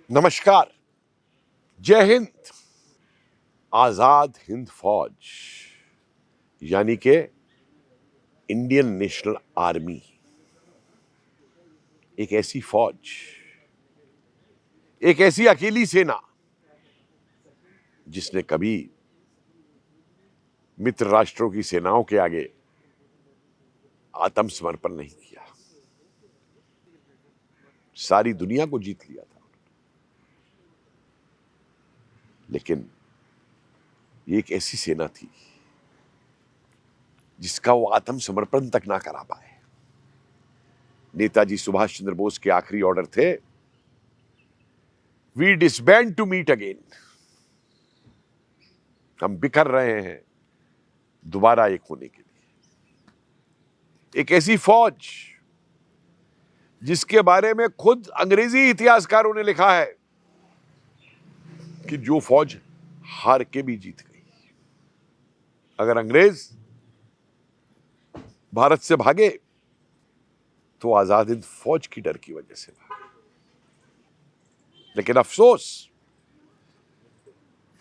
नमस्कार। जय हिंद। आजाद हिंद फौज यानी के इंडियन नेशनल आर्मी एक ऐसी फौज, एक ऐसी अकेली सेना जिसने कभी मित्र राष्ट्रों की सेनाओं के आगे आत्मसमर्पण नहीं किया, सारी दुनिया को जीत लिया था। लेकिन ये एक ऐसी सेना थी जिसका वो आत्मसमर्पण तक ना करा पाए। नेताजी सुभाष चंद्र बोस के आखिरी ऑर्डर थे, we disband to meet again. हम बिखर रहे हैं दोबारा एक होने के लिए। एक ऐसी फौज जिसके बारे में खुद अंग्रेजी इतिहासकारों ने लिखा है कि जो फौज हार के भी जीत गई। अगर अंग्रेज भारत से भागे तो आजाद हिंद फौज की डर की वजह से भागे। लेकिन अफसोस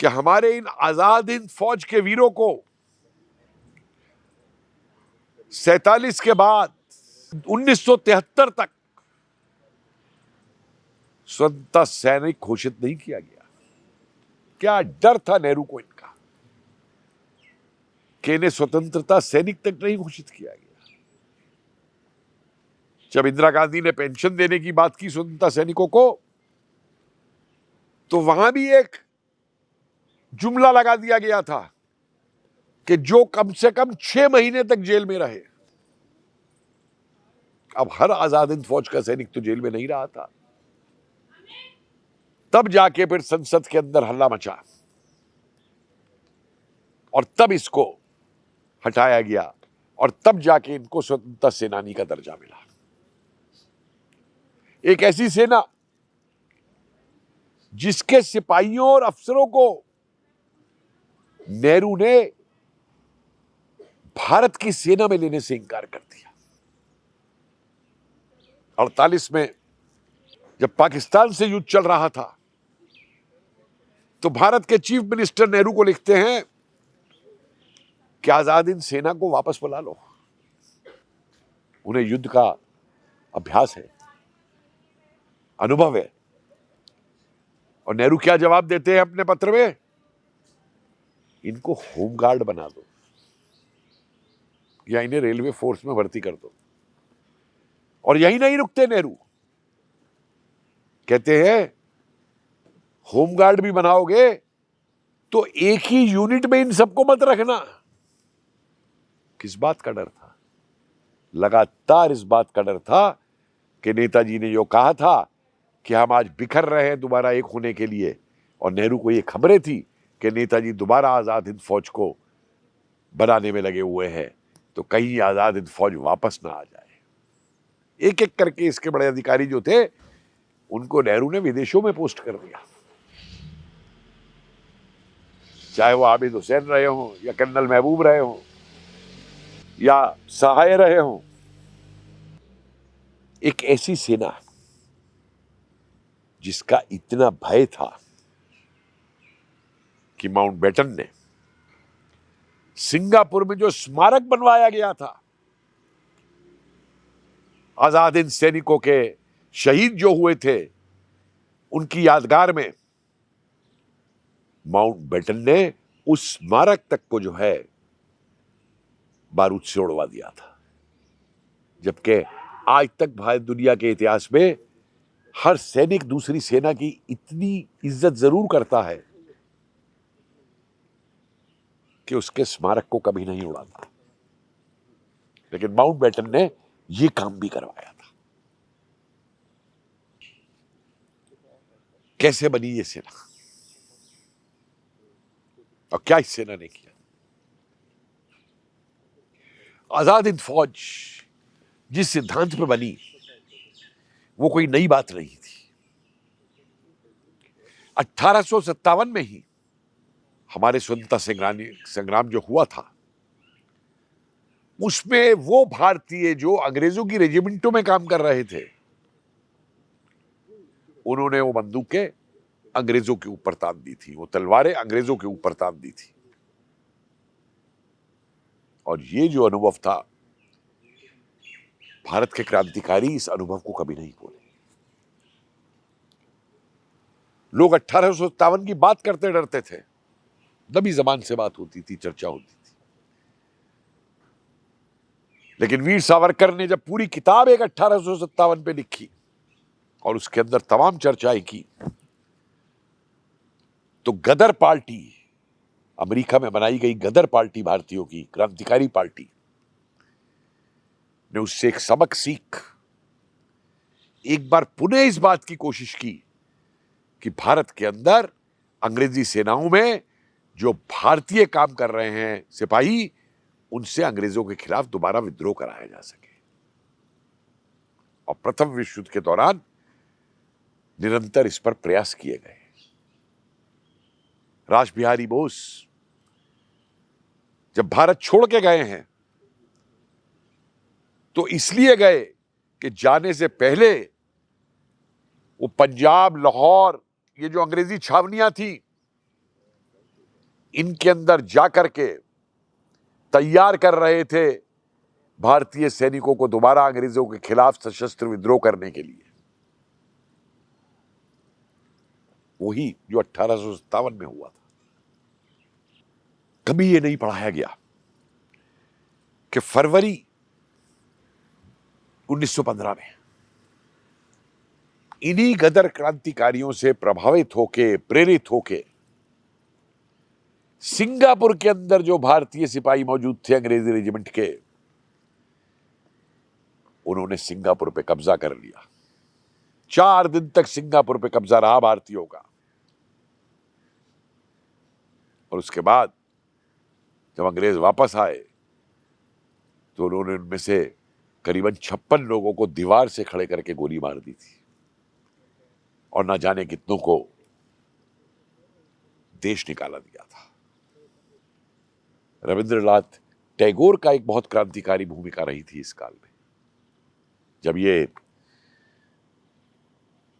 कि हमारे इन आजाद हिंद फौज के वीरों को 47 के बाद 1973 तक स्वतंत्रता सैनिक घोषित नहीं किया गया। क्या डर था नेहरू को इनका कि इन्हें स्वतंत्रता सैनिक तक नहीं घोषित किया गया। जब इंदिरा गांधी ने पेंशन देने की बात की स्वतंत्रता सैनिकों को, तो वहां भी एक जुमला लगा दिया गया था कि जो कम से कम 6 महीने तक जेल में रहे। अब हर आजाद हिंद फौज का सैनिक तो जेल में नहीं रहा था। तब जाके फिर संसद के अंदर हल्ला मचा और तब इसको हटाया गया और तब जाके इनको स्वतंत्रता सेनानी का दर्जा मिला। एक ऐसी सेना जिसके सिपाहियों और अफसरों को नेहरू ने भारत की सेना में लेने से इंकार कर दिया। 48 में जब पाकिस्तान से युद्ध चल रहा था तो भारत के चीफ मिनिस्टर नेहरू को लिखते हैं कि आजाद हिंद सेना को वापस बुला लो, उन्हें युद्ध का अभ्यास है, अनुभव है। और नेहरू क्या जवाब देते हैं अपने पत्र में? इनको होमगार्ड बना दो या इन्हें रेलवे फोर्स में भर्ती कर दो। और यही नहीं रुकते नेहरू, कहते हैं होमगार्ड भी बनाओगे तो एक ही यूनिट में इन सबको मत रखना। किस बात का डर था? लगातार इस बात का डर था कि नेताजी ने जो कहा था कि हम आज बिखर रहे हैं दोबारा एक होने के लिए, और नेहरू को ये खबरें थी कि नेताजी दोबारा आजाद हिंद फौज को बनाने में लगे हुए हैं, तो कहीं आजाद हिंद फौज वापस ना आ जाए। एक एक करके इसके बड़े अधिकारी जो थे उनको नेहरू ने विदेशों में पोस्ट कर दिया, चाहे वो आबिद हुसैन रहे हों या कर्नल महबूब रहे हों या सहाय रहे हों। एक ऐसी सेना जिसका इतना भय था कि माउंटबेटन ने सिंगापुर में जो स्मारक बनवाया गया था आजाद हिंद सैनिकों के शहीद जो हुए थे उनकी यादगार में, माउंटबेटन ने उस स्मारक तक को जो है बारूद से उड़वा दिया था। जबकि आज तक भारत दुनिया के इतिहास में हर सैनिक दूसरी सेना की इतनी इज्जत जरूर करता है कि उसके स्मारक को कभी नहीं उड़ाता, लेकिन माउंटबेटन ने यह काम भी करवाया था। कैसे बनी ये सेना और क्या इस सेना ने किया? आजाद हिंद फौज जिस सिद्धांत पर बनी वो कोई नई बात नहीं थी। 1857 में ही हमारे स्वतंत्रता संग्राम जो हुआ था उसमें वो भारतीय जो अंग्रेजों की रेजिमेंटों में काम कर रहे थे उन्होंने वो बंदूकें अंग्रेजों के ऊपर तान दी थी, वो तलवारें अंग्रेजों के ऊपर तान दी थी। और ये जो अनुभव था, भारत के क्रांतिकारी इस अनुभव को कभी नहीं भूले। लोग 1857 की बात करते डरते थे, दबी जबान से बात होती थी, चर्चा होती थी। लेकिन वीर सावरकर ने जब पूरी किताब एक 1857 पे लिखी और उसके अंदर तमाम चर्चाएं की, तो गदर पार्टी, अमेरिका में बनाई गई गदर पार्टी, भारतीयों की क्रांतिकारी पार्टी ने उससे एक सबक सीख एक बार पुनः इस बात की कोशिश की कि भारत के अंदर अंग्रेजी सेनाओं में जो भारतीय काम कर रहे हैं सिपाही, उनसे अंग्रेजों के खिलाफ दोबारा विद्रोह कराया जा सके। और प्रथम विश्व युद्ध के दौरान निरंतर इस पर प्रयास किए गए। रासबिहारी बोस जब भारत छोड़ के गए हैं तो इसलिए गए कि जाने से पहले वो पंजाब, लाहौर, ये जो अंग्रेजी छावनियां थी, इनके अंदर जाकर के तैयार कर रहे थे भारतीय सैनिकों को दोबारा अंग्रेजों के खिलाफ सशस्त्र विद्रोह करने के लिए। वही जो 1857 में हुआ था। कभी ये नहीं पढ़ाया गया कि फरवरी 1915 में इन्हीं गदर क्रांतिकारियों से प्रभावित होके, प्रेरित होके, सिंगापुर के अंदर जो भारतीय सिपाही मौजूद थे अंग्रेजी रेजिमेंट के, उन्होंने सिंगापुर पे कब्जा कर लिया। 4 दिन तक सिंगापुर पे कब्जा रहा भारतीयों का। और उसके बाद जब अंग्रेज वापस आए तो उन्होंने उनमें से करीबन 56 लोगों को दीवार से खड़े करके गोली मार दी थी और ना जाने कितनों को देश निकाला दिया था। रविंद्रनाथ टैगोर का एक बहुत क्रांतिकारी भूमिका रही थी इस काल में। जब ये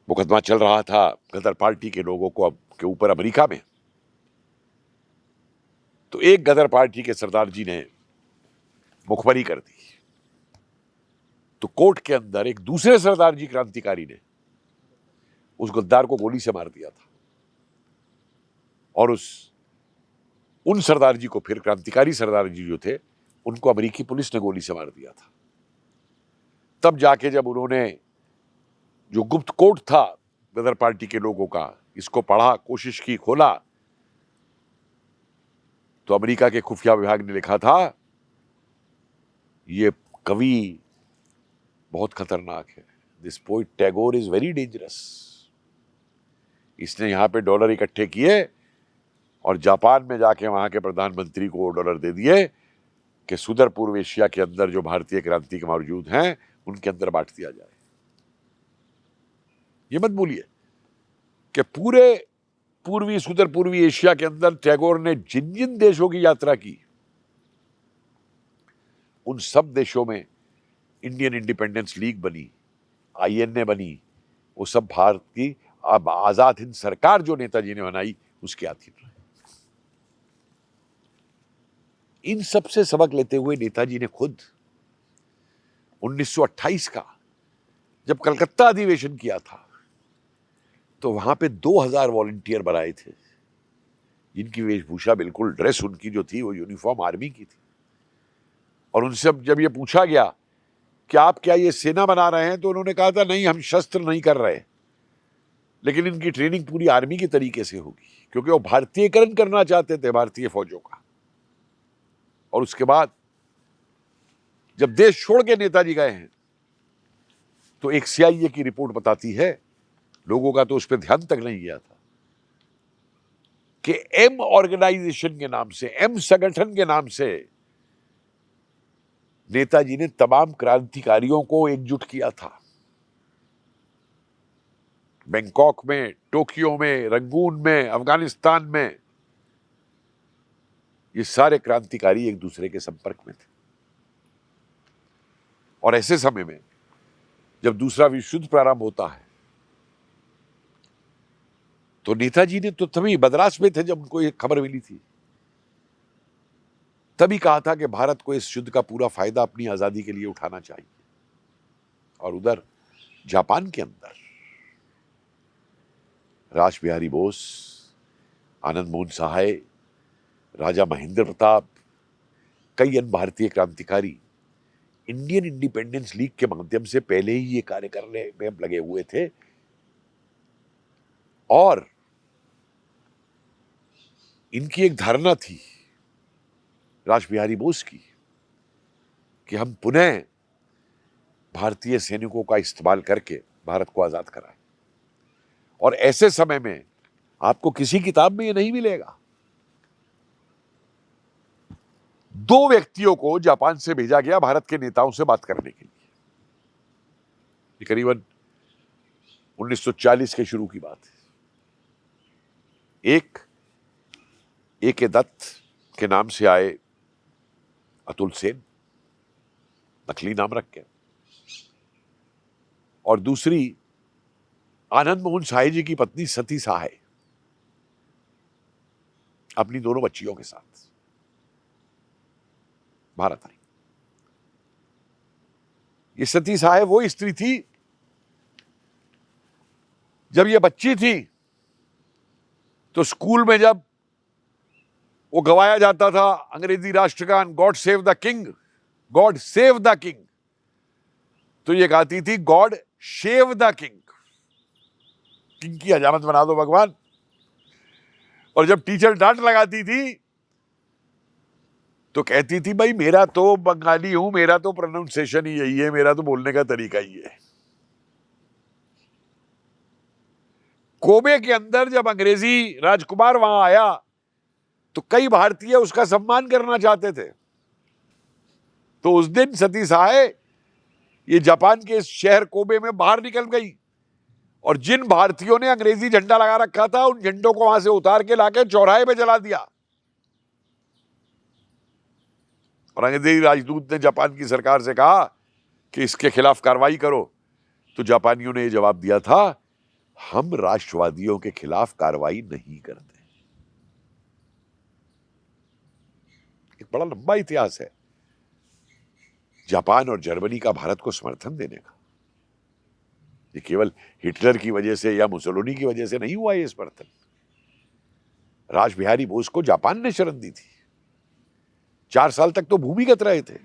मुकदमा चल रहा था गदर पार्टी के लोगों को के ऊपर अमेरिका में, तो एक गदर पार्टी के सरदार जी ने मुखबरी कर दी। तो कोर्ट के अंदर एक दूसरे सरदार जी क्रांतिकारी ने उस गद्दार को गोली से मार दिया था और उन सरदार जी को, फिर क्रांतिकारी सरदार जी जो थे, उनको अमेरिकी पुलिस ने गोली से मार दिया था। तब जाके जब उन्होंने जो गुप्त कोड था गदर पार्टी के लोगों का, इसको पढ़ा, कोशिश की, खोला, तो अमेरिका के खुफिया विभाग ने लिखा था ये कवि बहुत खतरनाक है, this poet Tagore is very dangerous. इसने यहां पे डॉलर इकट्ठे किए और जापान में जाके वहां के प्रधानमंत्री को डॉलर दे दिए कि सुदूर पूर्व एशिया के अंदर जो भारतीय क्रांति के मौजूद हैं उनके अंदर बांट दिया जाए। ये मत भूलिए कि पूरे पूर्वी, सुदूर पूर्वी एशिया के अंदर टैगोर ने जिन जिन देशों की यात्रा की, उन सब देशों में इंडियन इंडिपेंडेंस लीग बनी, आईएनए बनी, वो सब भारत की अब आजाद हिंद सरकार जो नेताजी ने बनाई उसके अधीन रहे। इन सब से सबक लेते हुए नेताजी ने खुद 1928 का जब कलकत्ता अधिवेशन किया था तो वहां पे 2000 वॉलंटियर बनाए थे, जिनकी वेशभूषा बिल्कुल, ड्रेस उनकी जो थी वो यूनिफॉर्म आर्मी की थी। और उनसे जब ये पूछा गया कि आप क्या ये सेना बना रहे हैं, तो उन्होंने कहा था नहीं, हम शस्त्र नहीं कर रहे, लेकिन इनकी ट्रेनिंग पूरी आर्मी के तरीके से होगी, क्योंकि वो भारतीयकरण करना चाहते थे भारतीय फौजों का। और उसके बाद जब देश छोड़ के नेताजी गए हैं तो एक सीआईए की रिपोर्ट बताती है, लोगों का तो उस पर ध्यान तक नहीं गया था, कि एम ऑर्गेनाइजेशन के नाम से, एम संगठन के नाम से नेताजी ने तमाम क्रांतिकारियों को एकजुट किया था। बैंकॉक में, टोक्यो में, रंगून में, अफगानिस्तान में, ये सारे क्रांतिकारी एक दूसरे के संपर्क में थे। और ऐसे समय में जब दूसरा विश्व युद्ध प्रारंभ होता है तो नेताजी ने तो तभी मद्रास में थे जब उनको ये खबर मिली थी, तभी कहा था कि भारत को इस युद्ध का पूरा फायदा अपनी आजादी के लिए उठाना चाहिए। और उधर जापान के अंदर रास बिहारी बोस, आनंद मोहन सहाय, राजा महेंद्र प्रताप, कई अन्य भारतीय क्रांतिकारी इंडियन इंडिपेंडेंस लीग के माध्यम से पहले ही ये कार्य करने में लगे हुए थे। और इनकी एक धारणा थी रास बिहारी बोस की कि हम पुनः भारतीय सैनिकों का इस्तेमाल करके भारत को आजाद कराएं। और ऐसे समय में आपको किसी किताब में ये नहीं मिलेगा। 2 व्यक्तियों को जापान से भेजा गया भारत के नेताओं से बात करने के लिए। ये करीबन 1940 के शुरू की बात है। एक ए.के. दत्त के नाम से आए अतुल सेन, नकली नाम रख के, और दूसरी आनंद मोहन साय जी की पत्नी सती साय अपनी दोनों बच्चियों के साथ भारत आई। ये सती साय वो स्त्री थी, जब ये बच्ची थी तो स्कूल में जब वो गवाया जाता था अंग्रेजी राष्ट्रगान God save the King, God save the King, तो ये गाती थी God shave the King, king की हजामत बना दो भगवान। और जब टीचर डांट लगाती थी तो कहती थी भाई मेरा तो बंगाली हूं, मेरा तो प्रोनाउंसिएशन ही यही है, मेरा तो बोलने का तरीका ही है। कोबे के अंदर जब अंग्रेजी राजकुमार वहां आया तो कई भारतीय उसका सम्मान करना चाहते थे। तो उस दिन सती साय ये जापान के शहर कोबे में बाहर निकल गई और जिन भारतीयों ने अंग्रेजी झंडा लगा रखा था उन झंडों को वहां से उतार के लाके चौराहे पे जला दिया। और अंग्रेजी राजदूत ने जापान की सरकार से कहा कि इसके खिलाफ कार्रवाई करो। तो जापानियों ने यह जवाब दिया था, हम राष्ट्रवादियों के खिलाफ कार्रवाई नहीं करते। एक बड़ा लंबा इतिहास है जापान और जर्मनी का भारत को समर्थन देने का। ये केवल हिटलर की वजह से या मुसोलिनी की वजह से नहीं हुआ ये समर्थन। रास बिहारी बोस को जापान ने शरण दी थी। 4 साल तक तो भूमिगत रहे थे।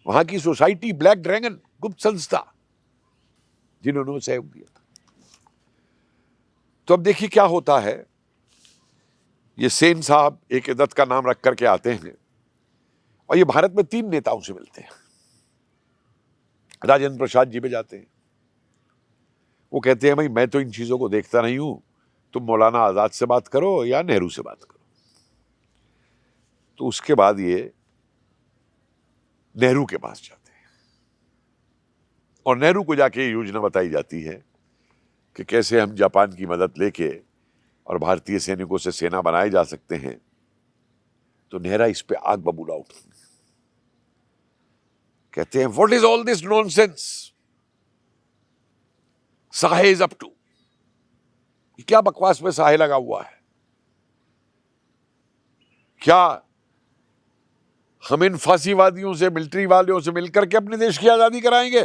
वहां की सोसाइटी ब्लैक ड्रैगन गुप्त संस्था जिन्होंने सहयोग दिया था। तो अब देखिए क्या होता है। ये सेन साहब ए.के. दत्त का नाम रख करके आते हैं और ये भारत में 3 नेताओं से मिलते हैं। राजेंद्र प्रसाद जी पे जाते हैं। वो कहते हैं भाई मैं तो इन चीजों को देखता नहीं हूं, तुम मौलाना आजाद से बात करो या नेहरू से बात करो। तो उसके बाद ये नेहरू के पास जाते हैं और नेहरू को जाके ये योजना बताई जाती है कि कैसे हम जापान की मदद लेके और भारतीय सैनिकों से सेना बनाए जा सकते हैं। तो नेहरू इस पे आग बबूला उठते हैं, कहते हैं what is all this nonsense, साहे इज अप टू। क्या बकवास में साहे लगा हुआ है? क्या हम इन फांसीवादियों से, मिलिट्री वालों से मिलकर के अपने देश की आजादी कराएंगे?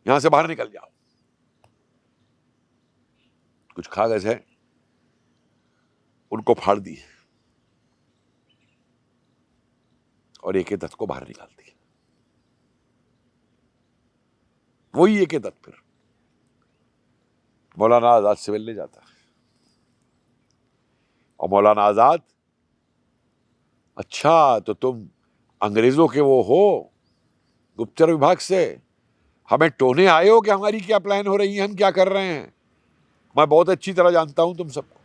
यहां से बाहर निकल जाओ। कुछ कागज है, उनको फाड़ दिए और ए.के. दत्त को बाहर निकाल दिया। वही ए.के. दत्त फिर मौलाना आजाद से मिलने जाता है और मौलाना आजाद, अच्छा तो तुम अंग्रेजों के वो हो गुप्तचर विभाग से, हमें टोने आए हो कि हमारी क्या प्लान हो रही है, हम क्या कर रहे हैं? मैं बहुत अच्छी तरह जानता हूं तुम सबको।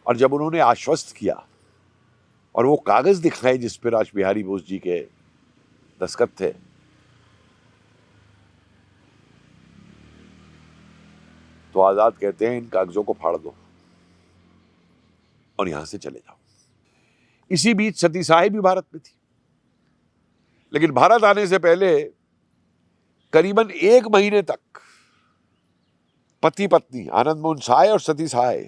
और जब उन्होंने आश्वस्त किया और वो कागज दिखाए जिस पे रास बिहारी बोस जी के दस्तखत थे, तो आजाद कहते हैं इन कागजों को फाड़ दो और यहां से चले जाओ। इसी बीच सती साहिब भी भारत में थी, लेकिन भारत आने से पहले करीबन 1 महीने तक पति पत्नी आनंद मोहन साय और सती साय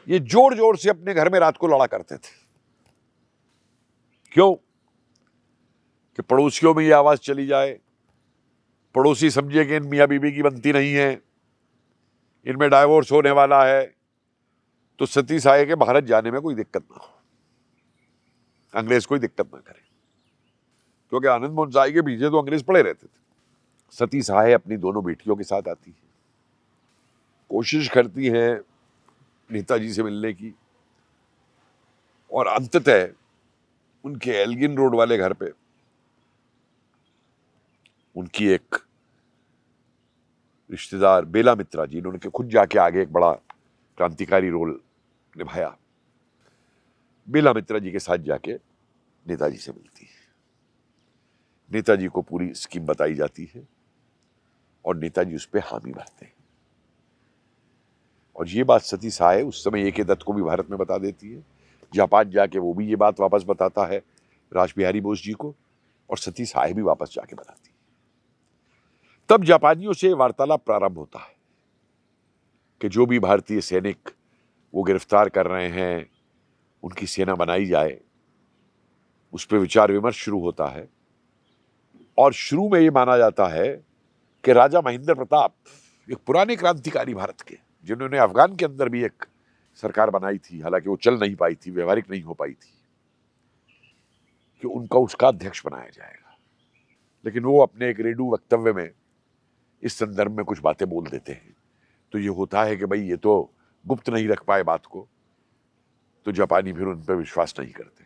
ये जोर जोर से अपने घर में रात को लड़ा करते थे। क्यों? कि पड़ोसियों में ये आवाज चली जाए, पड़ोसी समझे कि इन मियां बीबी की बनती नहीं है, इनमें डाइवोर्स होने वाला है, तो सती साय के भारत जाने में कोई दिक्कत ना हो, अंग्रेज कोई दिक्कत ना करे। क्योंकि आनंद मोहन साय के पीछे तो अंग्रेज पड़े रहते थे। सती साय अपनी दोनों बेटियों के साथ आती है, कोशिश करती है नेताजी से मिलने की, और अंततः उनके एल्गिन रोड वाले घर पे उनकी एक रिश्तेदार बेला मित्रा जी, इन्होंने खुद जाके आगे एक बड़ा क्रांतिकारी रोल निभाया, बेला मित्रा जी के साथ जाके नेताजी से मिलती है। नेताजी को पूरी स्कीम बताई जाती है और नेताजी उस पर हामी भरते हैं। और ये बात सती साय उस समय ए.के. दत्त को भी भारत में बता देती है। जापान जाके वो भी ये बात वापस बताता है रासबिहारी बोस जी को, और सती साय भी वापस जाके बताती है। तब जापानियों से वार्तालाप प्रारंभ होता है कि जो भी भारतीय सैनिक वो गिरफ्तार कर रहे हैं उनकी सेना बनाई जाए, उस पर विचार विमर्श शुरू होता है। और शुरू में ये माना जाता है कि राजा महेंद्र प्रताप, एक पुराने क्रांतिकारी भारत के, जिन्होंने अफगान के अंदर भी एक सरकार बनाई थी, हालांकि वो चल नहीं पाई थी, व्यवहारिक नहीं हो पाई थी, कि उनका उसका अध्यक्ष बनाया जाएगा। लेकिन वो अपने एक रेडियो वक्तव्य में इस संदर्भ में कुछ बातें बोल देते हैं। तो ये होता है कि भाई ये तो गुप्त नहीं रख पाए बात को, तो जापानी फिर उन पर विश्वास नहीं करते।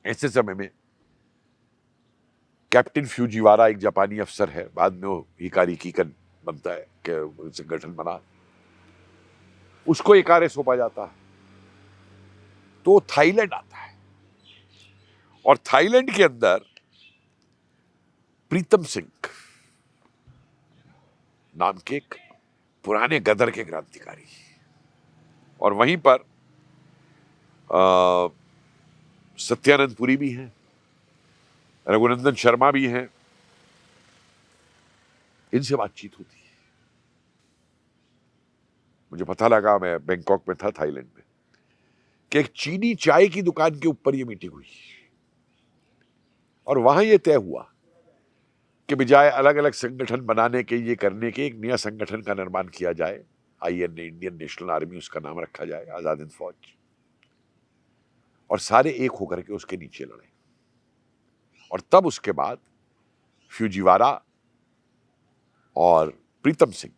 ऐसे समय में कैप्टन फ्यूजीवारा एक जापानी अफसर है, बाद में वो हिकारी कीकन बनता है कि संगठन बना, उसको एक कार्य सौंपा जाता है। तो थाईलैंड आता है, और थाईलैंड के अंदर प्रीतम सिंह नाम के एक पुराने गदर के क्रांतिकारी, और वहीं पर सत्यानंद पुरी भी हैं, रघुनंदन शर्मा भी हैं, इनसे बातचीत होती है। मुझे पता लगा, मैं बैंकॉक में था थाईलैंड में, कि एक चीनी चाय की दुकान के ऊपर ये मीटिंग हुई, और वहां ये तय हुआ कि बजाय अलग अलग संगठन बनाने के, ये करने के, एक नया संगठन का निर्माण किया जाए। INA, इंडियन नेशनल आर्मी उसका नाम रखा जाए, आजाद हिंद फौज, और सारे एक होकर के उसके नीचे लड़े। और तब उसके बाद फ्यूजीवारा और प्रीतम सिंह,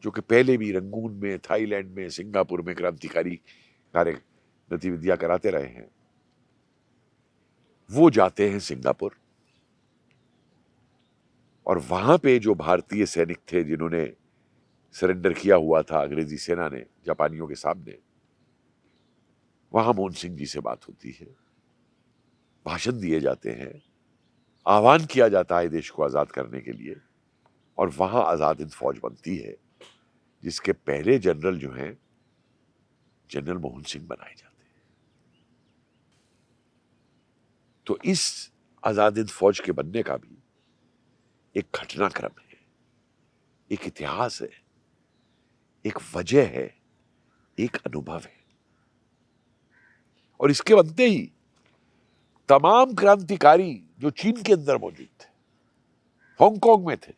जो कि पहले भी रंगून में, थाईलैंड में, सिंगापुर में क्रांतिकारी कार्य गतिविधियां कराते रहे हैं, वो जाते हैं सिंगापुर। और वहां पे जो भारतीय सैनिक थे जिन्होंने सरेंडर किया हुआ था अंग्रेजी सेना ने जापानियों के सामने, वहां मोहन सिंह जी से बात होती है, भाषण दिए जाते हैं, आह्वान किया जाता है देश को आजाद करने के लिए, और वहां आजाद हिंद फौज बनती है, जिसके पहले जनरल जो हैं जनरल मोहन सिंह बनाए जाते हैं। तो इस आजाद हिंद फौज के बनने का भी एक घटनाक्रम है, एक इतिहास है, एक वजह है, एक अनुभव है। और इसके बनते ही तमाम क्रांतिकारी जो चीन के अंदर मौजूद थे, हांगकांग में थे,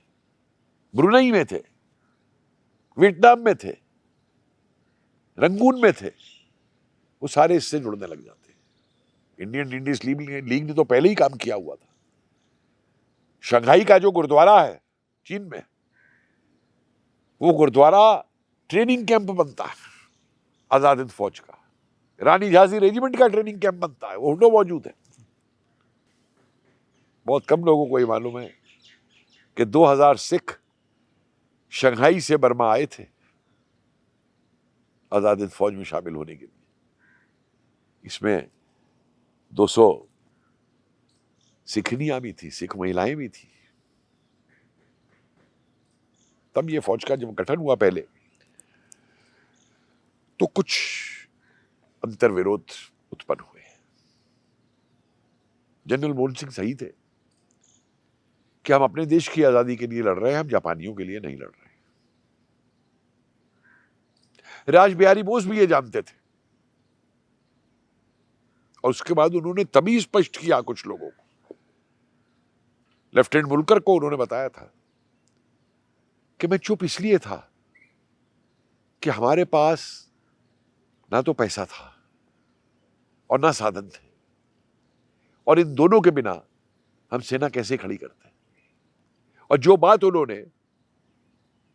ब्रुनई में थे, वियतनाम में थे, रंगून में थे, वो सारे इससे जुड़ने लग जाते हैं। इंडियन इंडीज लीग ने तो पहले ही काम किया हुआ था। शंघाई का जो गुरुद्वारा है चीन में, वो गुरुद्वारा ट्रेनिंग कैंप बनता है आजाद हिंद फौज का, रानी झांसी रेजिमेंट का ट्रेनिंग कैंप बनता है, वो हुडो मौजूद है। बहुत कम लोगों को ये मालूम है कि 2000 सिख शंघाई से बर्मा आए थे आजाद हिंद फौज में शामिल होने के लिए। इसमें 200 सिखनियां भी थी, सिख महिलाएं भी थी। तब ये फौज का जब गठन हुआ पहले, तो कुछ अंतर विरोध उत्पन्न हुए। जनरल मोहन सिंह सही थे कि हम अपने देश की आजादी के लिए लड़ रहे हैं, हम जापानियों के लिए नहीं लड़ रहे। रास बिहारी बोस भी ये जानते थे और उसके बाद उन्होंने तभी स्पष्ट किया कुछ लोगों को, लेफ्टिनेंट मुलकर को उन्होंने बताया था कि मैं चुप इसलिए था कि हमारे पास ना तो पैसा था और ना साधन थे, और इन दोनों के बिना हम सेना कैसे खड़ी करते हैं। और जो बात उन्होंने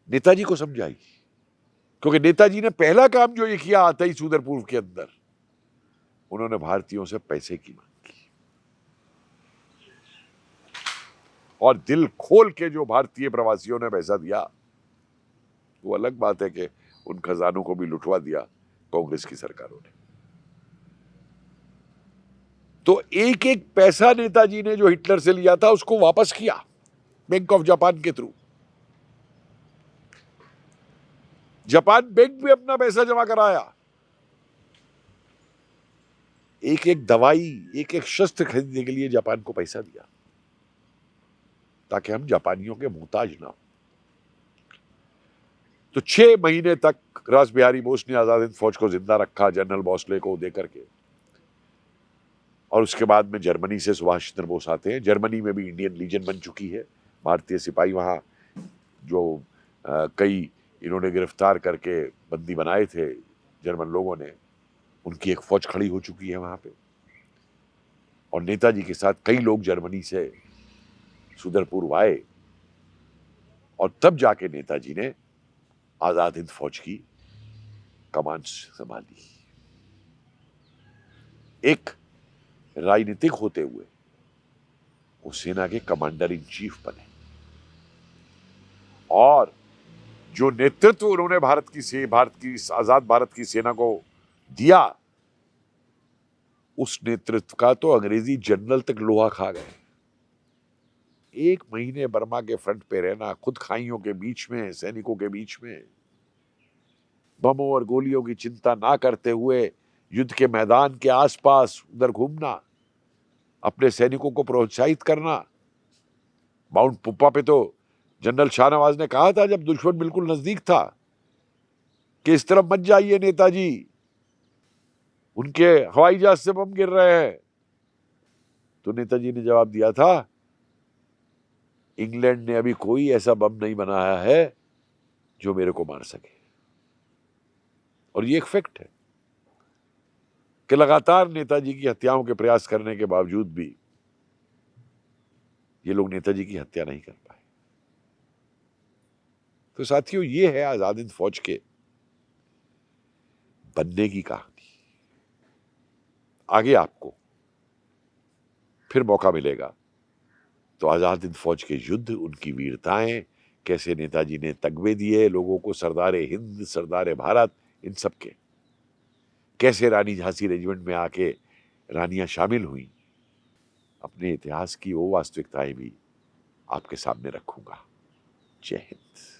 नेताजी को समझाई, क्योंकि नेताजी ने पहला काम जो ये किया आता ही सुदरपुर के अंदर, उन्होंने भारतीयों से पैसे की मांग की। और दिल खोल के जो भारतीय प्रवासियों ने पैसा दिया, वो अलग बात है कि उन खजानों को भी लुटवा दिया कांग्रेस की सरकारों ने। तो एक एक पैसा नेताजी ने जो हिटलर से लिया था उसको वापस किया बैंक ऑफ जापान के थ्रू। जापान बैंक में अपना पैसा जमा कराया, एक एक दवाई, एक एक शस्त्र खरीदने के लिए जापान को पैसा दिया, ताकि हम जापानियों के मोहताज ना हो। तो 6 महीने तक रास बिहारी बोस ने आजाद हिंद फौज को जिंदा रखा, जनरल भोसले को देकर के। और उसके बाद में जर्मनी से सुभाष चंद्र बोस आते हैं। जर्मनी में भी इंडियन लीजन बन चुकी है, भारतीय सिपाही वहाँ जो कई इन्होंने गिरफ्तार करके बंदी बनाए थे जर्मन लोगों ने, उनकी एक फौज खड़ी हो चुकी है वहाँ पे। और नेताजी के साथ कई लोग जर्मनी से सुदरपुर आए, और तब जाके नेताजी ने आजाद हिंद फौज की कमान संभाली। एक राजनीतिक होते हुए वो सेना के कमांडर इन चीफ बने, और जो नेतृत्व उन्होंने भारत की आजाद भारत की सेना को दिया, उस नेतृत्व का तो अंग्रेजी जनरल तक लोहा खा गए। 1 महीने बर्मा के फ्रंट पे रहना, खुद खाइयों के बीच में, सैनिकों के बीच में, बमों और गोलियों की चिंता ना करते हुए युद्ध के मैदान के आसपास उधर घूमना, अपने सैनिकों को प्रोत्साहित करना। माउंट पुप्पा पे तो जनरल शाहनवाज ने कहा था, जब दुश्मन बिल्कुल नजदीक था, कि इस तरफ मत जाइए नेताजी, उनके हवाई जहाज से बम गिर रहे हैं। तो नेताजी ने जवाब दिया था, इंग्लैंड ने अभी कोई ऐसा बम नहीं बनाया है जो मेरे को मार सके। और ये एक फैक्ट है कि लगातार नेताजी की हत्याओं के प्रयास करने के बावजूद भी ये लोग नेताजी की हत्या नहीं कर पाए। तो साथियों, ये है आजाद हिंद फौज के बनने की कहानी। आगे आपको फिर मौका मिलेगा तो आजाद हिंद फौज के युद्ध, उनकी वीरताएं, कैसे नेताजी ने तगमे दिए लोगों को, सरदार हिंद, सरदार भारत, इन सब के, कैसे रानी झांसी रेजिमेंट में आके रानियां शामिल हुई, अपने इतिहास की वो वास्तविकताएं भी आपके सामने रखूंगा। जय हिंद।